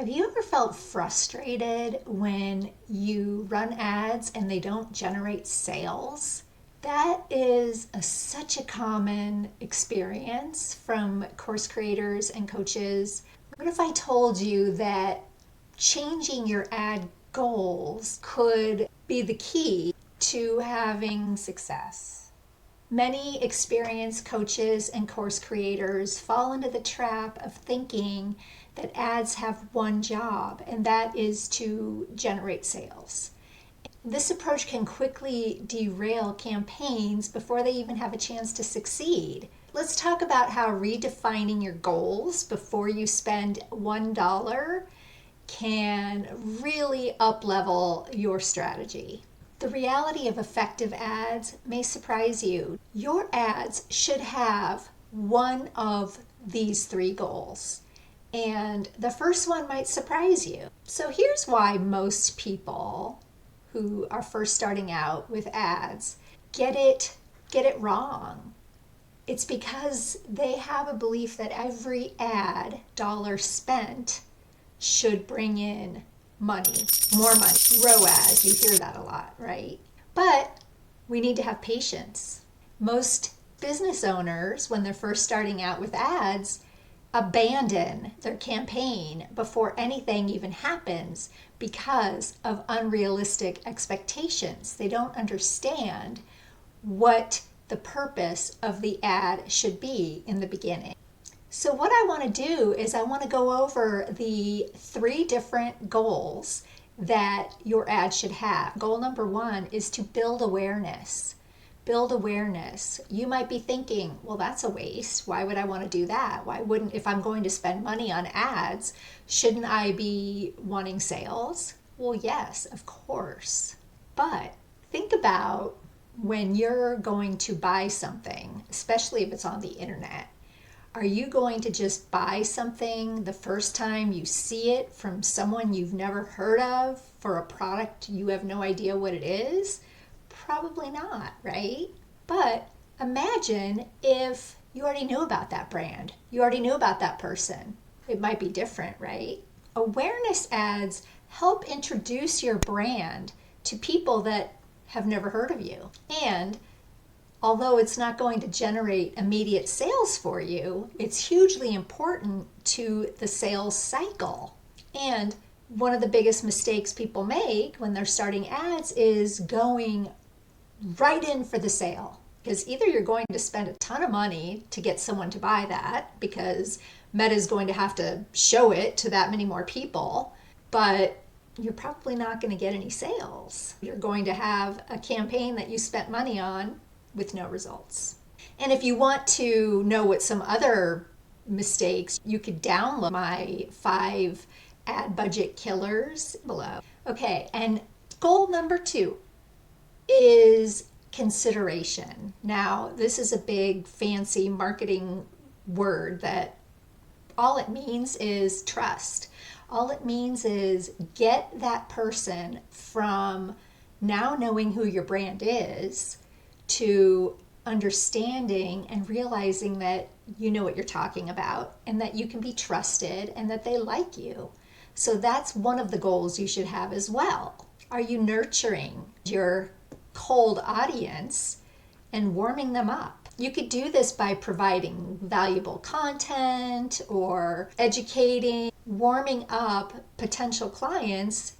Have you ever felt frustrated when you run ads and they don't generate sales? That is such a common experience from course creators and coaches. What if I told you that changing your ad goals could be the key to having success? Many experienced coaches and course creators fall into the trap of thinking that ads have one job, and that is to generate sales. This approach can quickly derail campaigns before they even have a chance to succeed. Let's talk about how redefining your goals before you spend $1 can really up-level your strategy. The reality of effective ads may surprise you. Your ads should have one of these three goals, and the first one might surprise you. So here's why most people who are first starting out with ads get it wrong. It's because they have a belief that every ad dollar spent should bring in money, more money, ROAS. You hear that a lot, right? But we need to have patience. Most business owners, when they're first starting out with ads, abandon their campaign before anything even happens because of unrealistic expectations. They don't understand what the purpose of the ad should be in the beginning. So what I want to do is I want to go over the three different goals that your ad should have. Goal number one is to build awareness. Build awareness. You might be thinking, well, that's a waste. Why would I want to do that? Why wouldn't, if I'm going to spend money on ads, shouldn't I be wanting sales? Well, yes, of course. But think about when you're going to buy something, especially if it's on the internet. Are you going to just buy something the first time you see it from someone you've never heard of for a product you have no idea what it is? Probably not, right? But imagine if you already knew about that brand. You already knew about that person. It might be different, right? Awareness ads help introduce your brand to people that have never heard of you. And although it's not going to generate immediate sales for you, it's hugely important to the sales cycle. And one of the biggest mistakes people make when they're starting ads is going right in for the sale. Because either you're going to spend a ton of money to get someone to buy that because Meta is going to have to show it to that many more people, but you're probably not going to get any sales. You're going to have a campaign that you spent money on with no results. And if you want to know what some other mistakes, you could download my 5 ad budget killers below. Okay, and goal number 2 is consideration. Now, this is a big fancy marketing word that all it means is trust. All it means is get that person from now knowing who your brand is to understanding and realizing that you know what you're talking about and that you can be trusted and that they like you. So that's one of the goals you should have as well. Are you nurturing your cold audience and warming them up? You could do this by providing valuable content or educating. Warming up potential clients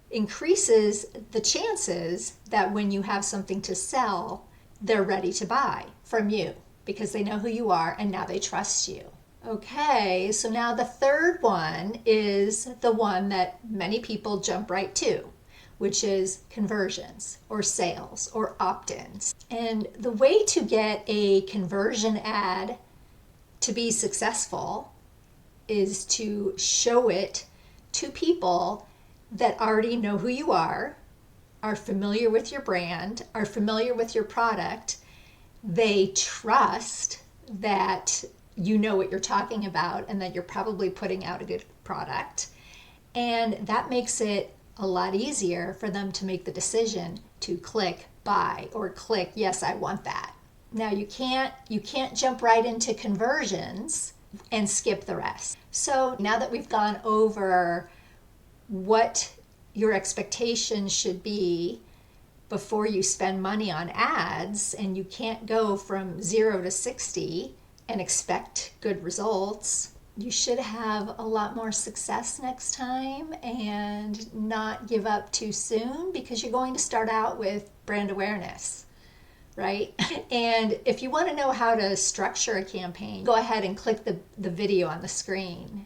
increases the chances that when you have something to sell, they're ready to buy from you because they know who you are and now they trust you. Okay, so now the third one is the one that many people jump right to, which is conversions or sales or opt-ins. And the way to get a conversion ad to be successful is to show it to people that already know who you are familiar with your brand, are familiar with your product. They trust that you know what you're talking about and that you're probably putting out a good product. And that makes it a lot easier for them to make the decision to click buy or click yes, I want that. Now you can't jump right into conversions and skip the rest. So now that we've gone over what your expectations should be before you spend money on ads, and you can't go from 0 to 60 and expect good results, you should have a lot more success next time and not give up too soon, because you're going to start out with brand awareness, right? And if you want to know how to structure a campaign, go ahead and click the video on the screen.